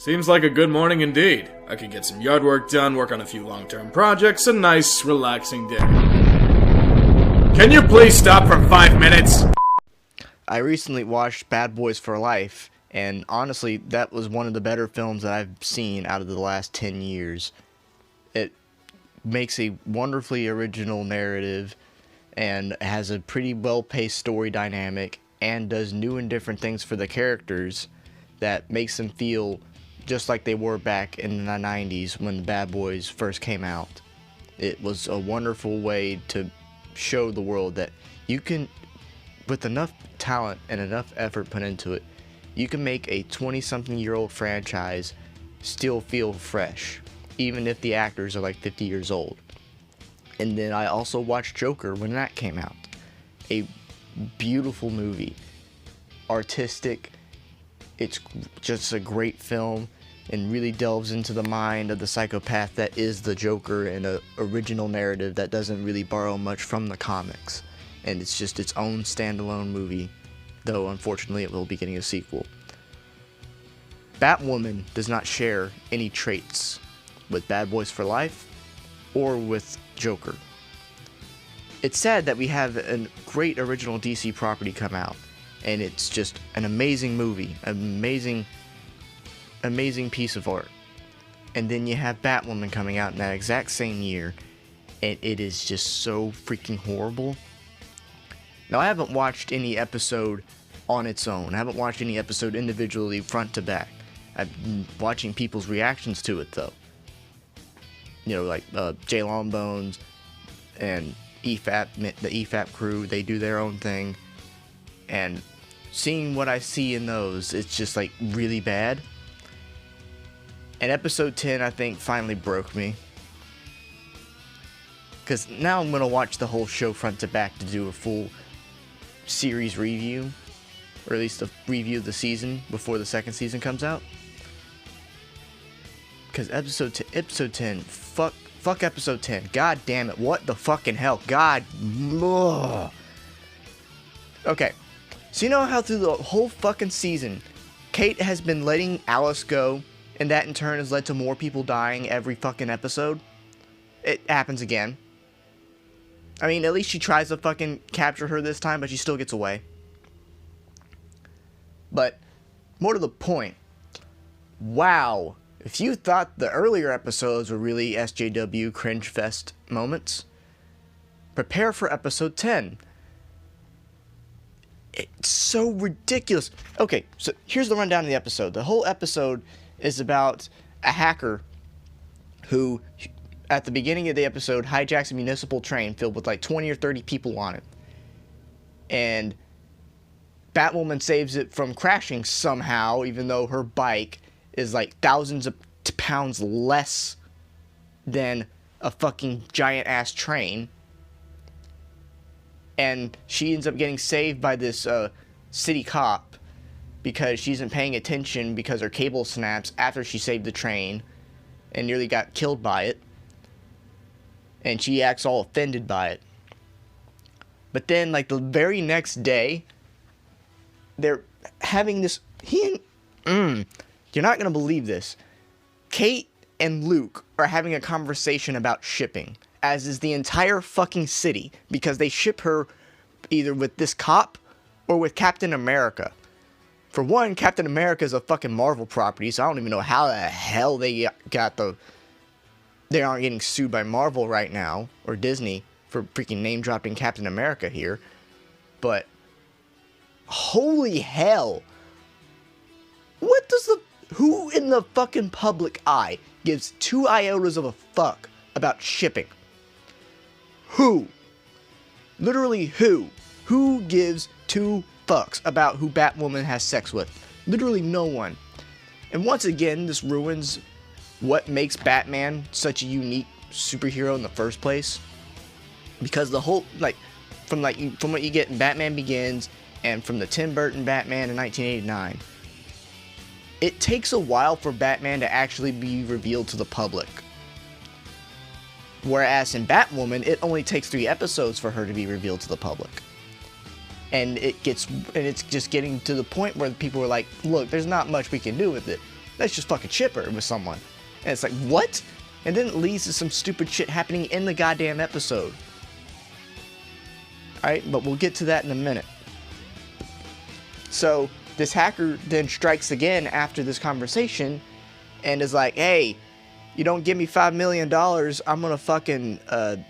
Seems like a good morning indeed. I could get some yard work done, work on a few long-term projects, a nice, relaxing day. Can you please stop for 5 minutes? I recently watched Bad Boys for Life, and honestly, that was one of the better films that I've seen out of the last 10 years. It makes a wonderfully original narrative, and has a pretty well-paced story dynamic, and does new and different things for the characters that makes them feel just like they were back in the 90s when the Bad Boys first came out. It was a wonderful way to show the world that you can, with enough talent and enough effort put into it, you can make a 20-something-year-old franchise still feel fresh, even if the actors are like 50 years old. And then I also watched Joker when that came out. A beautiful movie. Artistic. It's just a great film and really delves into the mind of the psychopath that is the Joker in an original narrative that doesn't really borrow much from the comics. And it's just its own standalone movie, though unfortunately it will be getting a sequel. Batwoman does not share any traits with Bad Boys for Life or with Joker. It's sad that we have a great original DC property come out, and it's just an amazing movie, amazing piece of art. And then you have Batwoman coming out in that exact same year, and it is just so freaking horrible. Now, I haven't watched any episode on its own. I haven't watched any episode individually front to back. I've been watching people's reactions to it, though. You know, like Jay Longbones and the EFAP crew, they do their own thing. And seeing what I see in those, it's just like really bad. And episode 10, I think, finally broke me. Because now I'm going to watch the whole show front to back to do a full series review. Or at least a review of the season before the second season comes out. Because episode 10, fuck episode 10. God damn it, what the fucking hell? God. Ugh. Okay, so you know how through the whole fucking season, Kate has been letting Alice go, and that in turn has led to more people dying every fucking episode? It happens again. I mean, at least she tries to fucking capture her this time, but she still gets away. But, more to the point, wow. If you thought the earlier episodes were really SJW cringe fest moments, prepare for episode 10. It's so ridiculous. Okay, so here's the rundown of the episode. The whole episode is about a hacker who, at the beginning of the episode, hijacks a municipal train filled with like 20 or 30 people on it. And Batwoman saves it from crashing somehow, even though her bike is like thousands of pounds less than a fucking giant ass train. And she ends up getting saved by this city cop because she isn't paying attention because her cable snaps after she saved the train and nearly got killed by it. And she acts all offended by it. But then, like, the very next day, they're having this... You're not going to believe this. Kate and Luke are having a conversation about shipping, as is the entire fucking city, because they ship her either with this cop or with Captain America. For one, Captain America is a fucking Marvel property, so I don't even know how the hell they aren't getting sued by Marvel right now, or Disney, for freaking name-dropping Captain America here. But, holy hell. Who in the fucking public eye gives 2 iotas of a fuck about shipping? Who? Literally who? Who gives 2 fucks about who Batwoman has sex with? Literally no one. And once again, this ruins what makes Batman such a unique superhero in the first place. Because the whole, from what you get in Batman Begins and from the Tim Burton Batman in 1989, it takes a while for Batman to actually be revealed to the public. Whereas in Batwoman, it only takes 3 episodes for her to be revealed to the public. And it's just getting to the point where people are like, look, there's not much we can do with it. let's just fucking ship her with someone. And it's like, what? And then it leads to some stupid shit happening in the goddamn episode. Alright, but we'll get to that in a minute. So, this hacker then strikes again after this conversation and is like, hey, you don't give me $5 million, I'm gonna fucking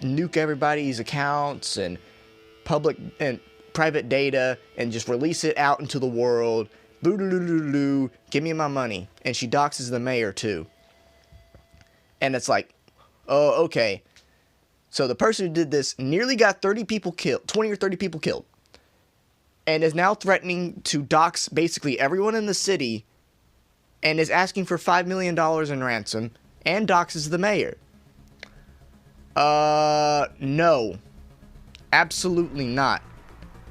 nuke everybody's accounts and public and private data and just release it out into the world. Boo-doo-doo-doo-doo, give me my money. And she doxes the mayor too. And it's like, oh, okay. So the person who did this nearly got 30 people killed, 20 or 30 people killed. And is now threatening to dox basically everyone in the city and is asking for $5 million in ransom and doxes the mayor. No. Absolutely not.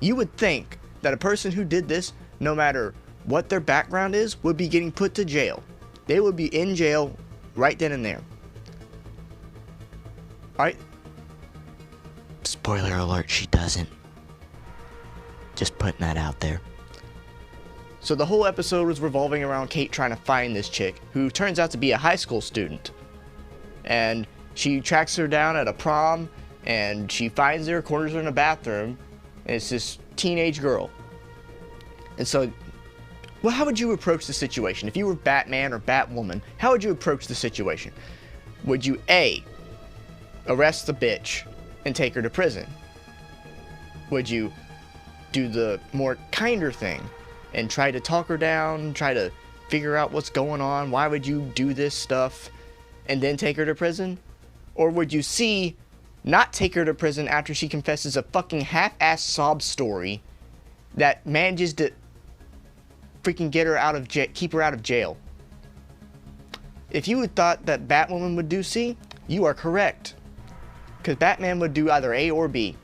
You would think that a person who did this, no matter what their background is, would be getting put to jail. They would be in jail right then and there. Alright? Spoiler alert, she doesn't. Just putting that out there. So the whole episode was revolving around Kate trying to find this chick, who turns out to be a high school student. And she tracks her down at a prom, and she finds her, corners her in a bathroom, and it's this teenage girl. And so, well, how would you approach the situation? If you were Batman or Batwoman, how would you approach the situation? Would you A, arrest the bitch and take her to prison? Would you do the more kinder thing and try to talk her down, try to figure out what's going on, why would you do this stuff, and then take her to prison? Or would you C, not take her to prison after she confesses a fucking half-assed sob story that manages to freaking get her out of keep her out of jail? If you had thought that Batwoman would do C, you are correct. Because Batman would do either A or B.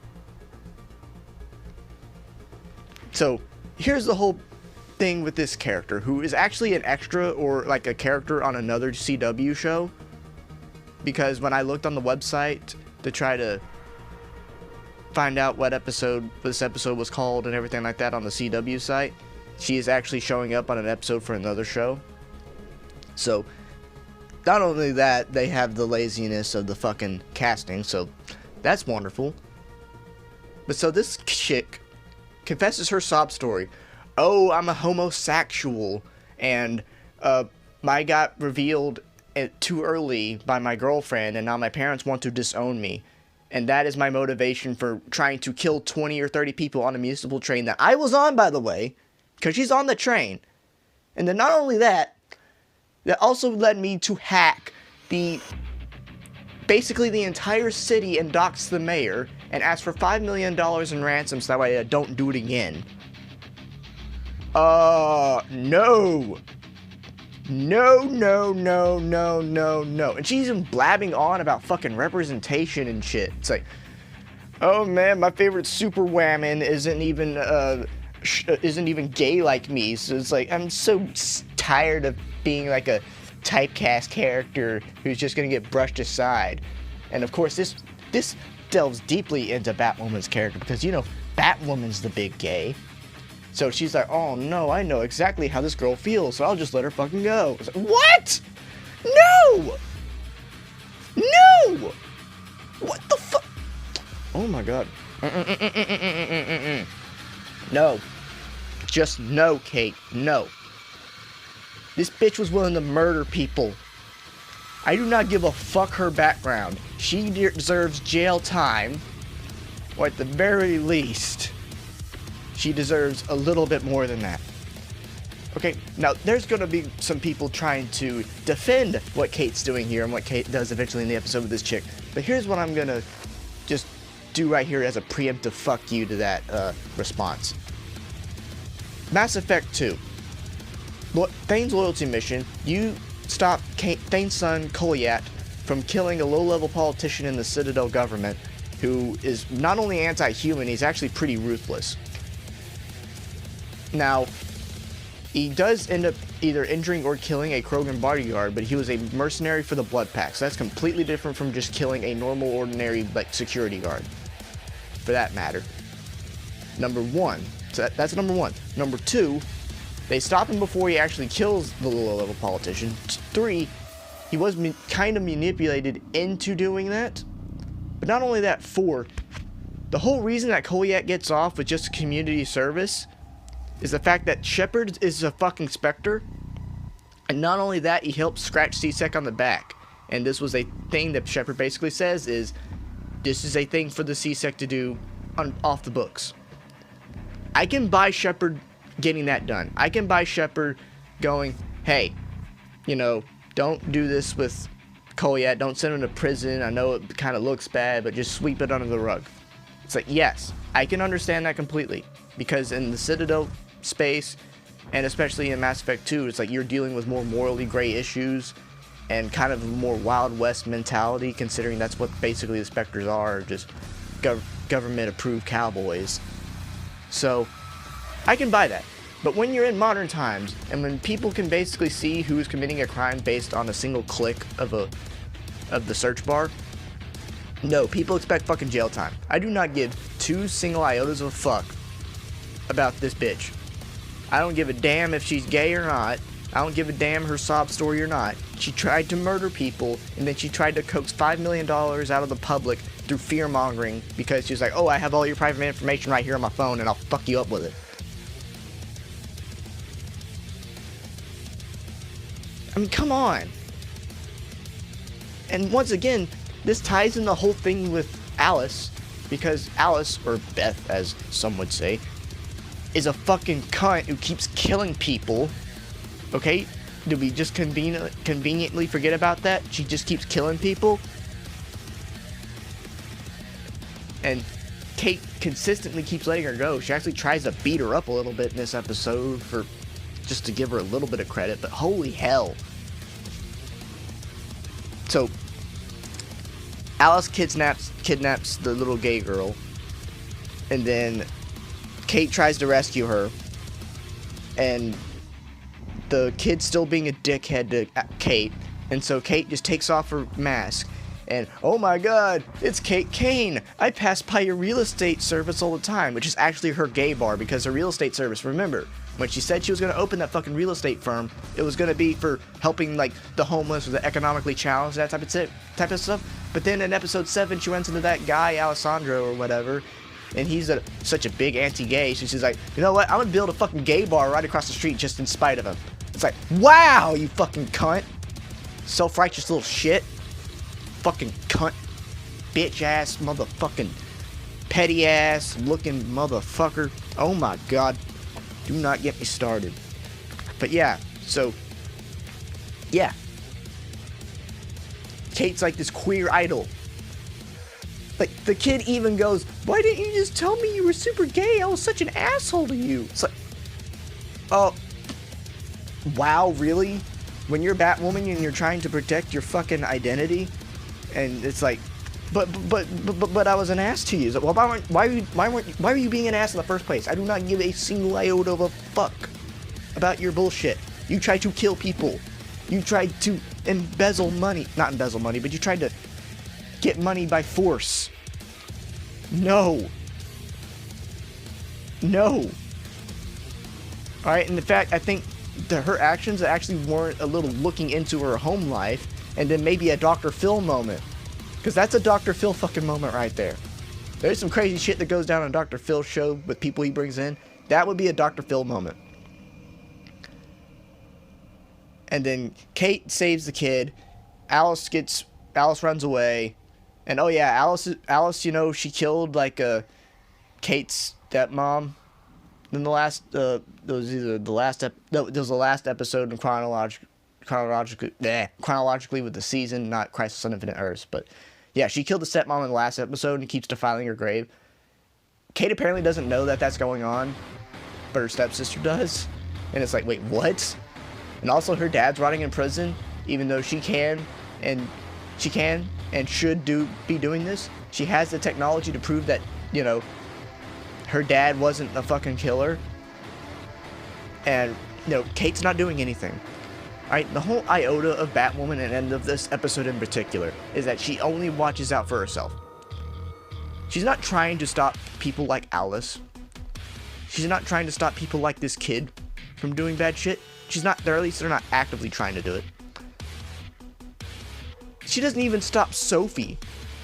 So, here's the whole thing with this character, who is actually an extra or like a character on another CW show. Because when I looked on the website to try to find out what episode this episode was called and everything like that on the CW site, she is actually showing up on an episode for another show. So, not only that, they have the laziness of the fucking casting, so that's wonderful. But so this chick confesses her sob story. Oh, I'm a homosexual, and I got revealed too early by my girlfriend, and now my parents want to disown me. And that is my motivation for trying to kill 20 or 30 people on a municipal train that I was on, by the way, because she's on the train. And then not only that, that also led me to hack basically the entire city and dox the mayor and ask for $5 million in ransom so that way I don't do it again. No. No. And she's even blabbing on about fucking representation and shit. It's like, oh man, my favorite superwoman isn't even gay like me. So it's like, I'm so tired of being like a typecast character who's just gonna get brushed aside. And of course, this delves deeply into Batwoman's character because, you know, Batwoman's the big gay. So she's like, oh no, I know exactly how this girl feels, so I'll just let her fucking go. It's like, what? No! No! What the fuck? Oh my god. No. Just no, Kate. No. This bitch was willing to murder people. I do not give a fuck her background. She deserves jail time. Or at the very least, she deserves a little bit more than that. Okay, now there's going to be some people trying to defend what Kate's doing here and what Kate does eventually in the episode with this chick. But here's what I'm going to just do right here as a preemptive fuck you to that response. Mass Effect 2. Thane's loyalty mission, you stop Thane's son, Kolyat, from killing a low-level politician in the Citadel government who is not only anti-human, he's actually pretty ruthless. Now, he does end up either injuring or killing a Krogan bodyguard, but he was a mercenary for the Blood Pack, so that's completely different from just killing a normal, ordinary, like, security guard, for that matter. Number one. So that's number one. Number two, They stop him before he actually kills the low-level politician. 3, he was kind of manipulated into doing that. But not only that, 4, the whole reason that Kolyak gets off with just community service is the fact that Shepard is a fucking Spectre. And not only that, he helps scratch C-Sec on the back. And this was a thing that Shepard basically says is, this is a thing for the C-Sec to do off the books. I can buy Shepard getting that done. I can buy Shepard going, hey, you know, don't do this with Kolyak. Don't send him to prison. I know it kind of looks bad, but just sweep it under the rug. It's like, yes, I can understand that completely. Because in the Citadel space, and especially in Mass Effect 2, it's like you're dealing with more morally gray issues and kind of a more Wild West mentality, considering that's what basically the Spectres are, just government-approved cowboys. So, I can buy that. But when you're in modern times, and when people can basically see who's committing a crime based on a single click of the search bar, no, people expect fucking jail time. I do not give 2 single iotas of a fuck about this bitch. I don't give a damn if she's gay or not. I don't give a damn her sob story or not. She tried to murder people, and then she tried to coax $5 million out of the public through fear-mongering because she was like, oh, I have all your private information right here on my phone, and I'll fuck you up with it. I mean, come on. And once again, this ties in the whole thing with Alice, because Alice, or Beth as some would say, is a fucking cunt who keeps killing people. Okay? Do we just conveniently forget about that? She just keeps killing people? And Kate consistently keeps letting her go. She actually tries to beat her up a little bit in this episode for just to give her a little bit of credit, but holy hell. So, Alice kidnaps the little gay girl, and then Kate tries to rescue her, and the kid's still being a dickhead to Kate, and so Kate just takes off her mask, and oh my god, it's Kate Kane! I pass by your real estate service all the time, which is actually her gay bar, because her real estate service, remember, when she said she was going to open that fucking real estate firm, it was going to be for helping, like, the homeless or the economically challenged, that type of stuff. But then in episode 7, she runs into that guy, Alessandro or whatever, and he's such a big anti-gay, so she's like, you know what, I'm going to build a fucking gay bar right across the street just in spite of him. It's like, wow, you fucking cunt. Self-righteous little shit. Fucking cunt. Bitch-ass, motherfucking petty-ass looking motherfucker. Oh my god. Do not get me started. But yeah, so, yeah. Kate's like this queer idol. Like, the kid even goes, why didn't you just tell me you were super gay? I was such an asshole to you. It's like, oh, wow, really? When you're Batwoman and you're trying to protect your fucking identity, and it's like, but I was an ass to you. So, well, why were you being an ass in the first place? I do not give a single iota of a fuck about your bullshit. You tried to kill people. You tried to embezzle money. Not embezzle money, but you tried to get money by force. No. No. Alright, and in fact, I think that her actions actually warrant a little looking into her home life, and then maybe a Dr. Phil moment. Because that's a Dr. Phil fucking moment right there. There's some crazy shit that goes down on Dr. Phil's show with people he brings in. That would be a Dr. Phil moment. And then Kate saves the kid. Alice runs away. And oh yeah, Alice, you know, she killed like Kate's stepmom. Then the last, there was the last episode in chronologically with the season, not Crisis on Infinite Earths, but yeah, she killed the stepmom in the last episode and keeps defiling her grave. Kate apparently doesn't know that that's going on, but her stepsister does, and it's like, wait, what? And also her dad's rotting in prison, even though she can and should be doing this. She has the technology to prove that, you know, her dad wasn't a fucking killer. And, you know, Kate's not doing anything. Alright, the whole iota of Batwoman and end of this episode in particular is that she only watches out for herself. She's not trying to stop people like Alice. She's not trying to stop people like this kid. from doing bad shit. She's not, or at least they're not actively trying to do it. She doesn't even stop Sophie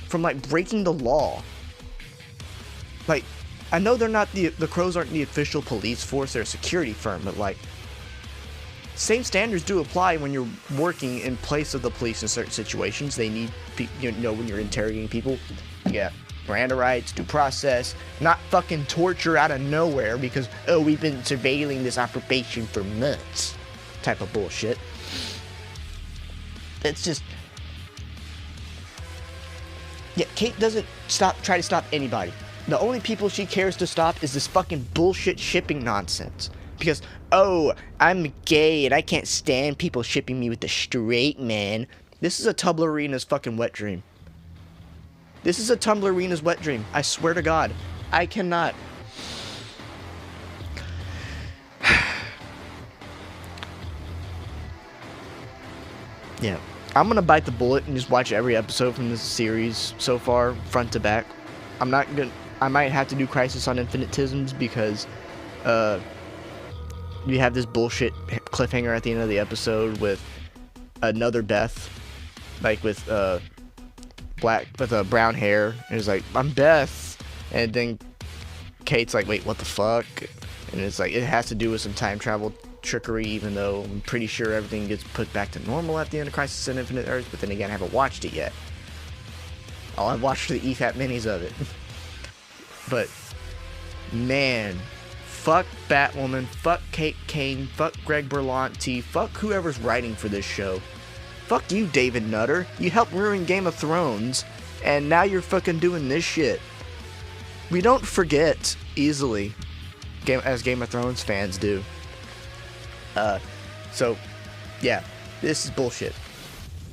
from, like, breaking the law. Like, I know they're not the Crows aren't the official police force, they're a security firm, but, like, same standards do apply when you're working in place of the police in certain situations. They need, when you're interrogating people, yeah, Miranda rights, due process, not fucking torture out of nowhere because, oh, we've been surveilling this operation for months, type of bullshit. It's just, yeah, Kate doesn't try to stop anybody. The only people she cares to stop is this fucking bullshit shipping nonsense. Because, oh, I'm gay and I can't stand people shipping me with the straight man. This is a Tumblr Arena's fucking wet dream. This is a Tumblr Arena's wet dream. I swear to God. I cannot. Yeah. I'm gonna bite the bullet and just watch every episode from this series so far, front to back. I might have to do Crisis on Infinite Tisms because, you have this bullshit cliffhanger at the end of the episode with another Beth, like with brown hair, and it's like, I'm Beth, and then Kate's like, wait, what the fuck? And it's like, it has to do with some time travel trickery, even though I'm pretty sure everything gets put back to normal at the end of Crisis on Infinite Earths, but then again, I haven't watched it yet. I've watched the EFAP minis of it. But, man, fuck Batwoman, fuck Kate Kane, fuck Greg Berlanti, fuck whoever's writing for this show. Fuck you, David Nutter. You helped ruin Game of Thrones, and now you're fucking doing this shit. We don't forget easily, as Game of Thrones fans do. So, yeah, this is bullshit.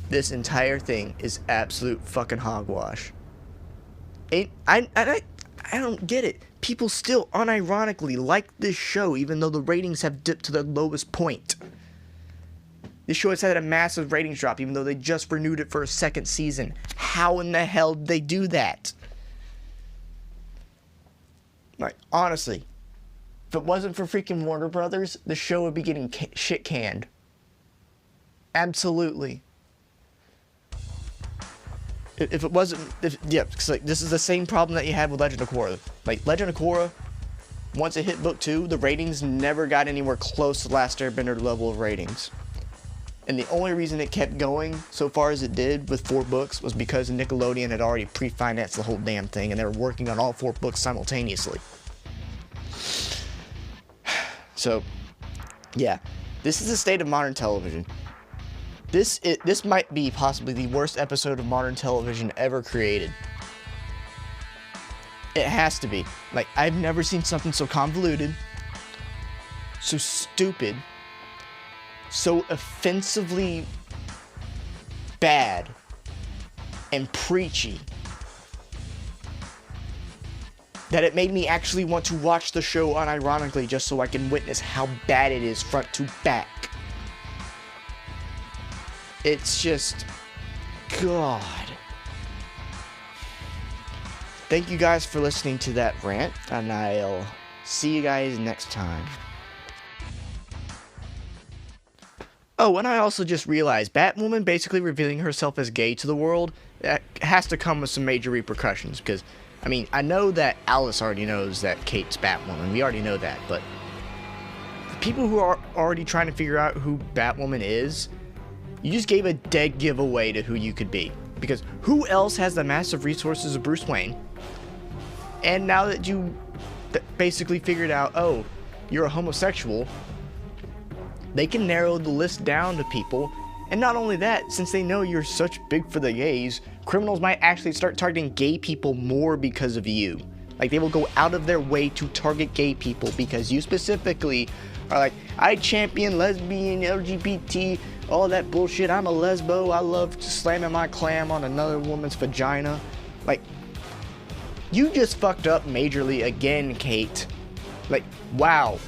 This entire thing is absolute fucking hogwash. I don't get it. People still unironically like this show, even though the ratings have dipped to the lowest point. This show has had a massive ratings drop, even though they just renewed it for a second season. How in the hell did they do that? Like, honestly, if it wasn't for freaking Warner Brothers, the show would be getting shit canned. Absolutely. If it wasn't, yeah, because like, this is the same problem that you had with Legend of Korra. Like, Legend of Korra, once it hit book 2, the ratings never got anywhere close to Last Airbender level of ratings. And the only reason it kept going so far as it did with 4 books was because Nickelodeon had already pre-financed the whole damn thing, and they were working on all 4 books simultaneously. So, yeah, this is the state of modern television. This might be possibly the worst episode of modern television ever created. It has to be. Like, I've never seen something so convoluted, so stupid, so offensively bad and preachy that it made me actually want to watch the show unironically just so I can witness how bad it is front to back. It's just, God. Thank you guys for listening to that rant, and I'll see you guys next time. Oh, and I also just realized Batwoman basically revealing herself as gay to the world, that has to come with some major repercussions, because, I mean, I know that Alice already knows that Kate's Batwoman, we already know that, but the people who are already trying to figure out who Batwoman is, you just gave a dead giveaway to who you could be. Because who else has the massive resources of Bruce Wayne? And now that you basically figured out, oh, you're a homosexual, they can narrow the list down to people. And not only that, since they know you're such big for the gays, criminals might actually start targeting gay people more because of you. Like, they will go out of their way to target gay people because you specifically are like, I champion lesbian, LGBT, all that bullshit. I'm a lesbo. I love slamming my clam on another woman's vagina. Like, you just fucked up majorly again, Kate. Like, wow.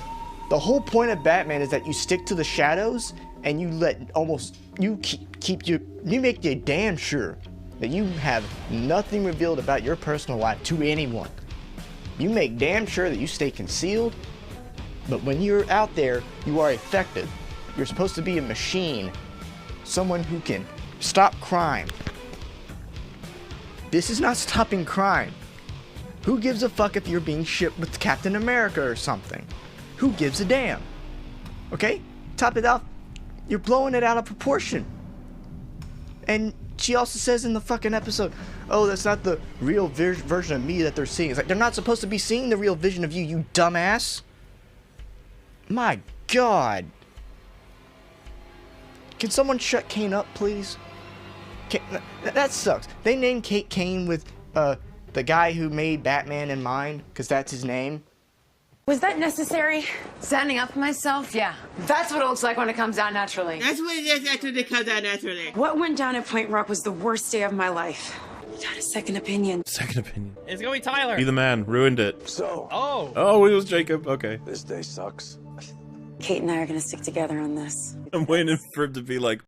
The whole point of Batman is that you stick to the shadows and you make you damn sure that you have nothing revealed about your personal life to anyone. You make damn sure that you stay concealed But when you're out there, you are effective. You're supposed to be a machine. Someone who can stop crime. This is not stopping crime. Who gives a fuck if you're being shipped with Captain America or something? Who gives a damn? Okay? Top it off, you're blowing it out of proportion. And she also says in the fucking episode, oh, that's not the real version of me that they're seeing. It's like, they're not supposed to be seeing the real vision of you, you dumbass. My God. Can someone shut Kane up, please? That sucks. They named Kate Kane with the guy who made Batman in mind, because that's his name. Was that necessary? Standing up for myself? Yeah. That's what it looks like when it comes out naturally. That's what it is after it comes out naturally. What went down at Point Rock was the worst day of my life. I had a second opinion. Second opinion. It's gonna be Tyler. Be the man. Ruined it. So, Oh, it was Jacob. Okay. this day sucks. Kate and I are gonna stick together on this. I'm waiting for him to be like,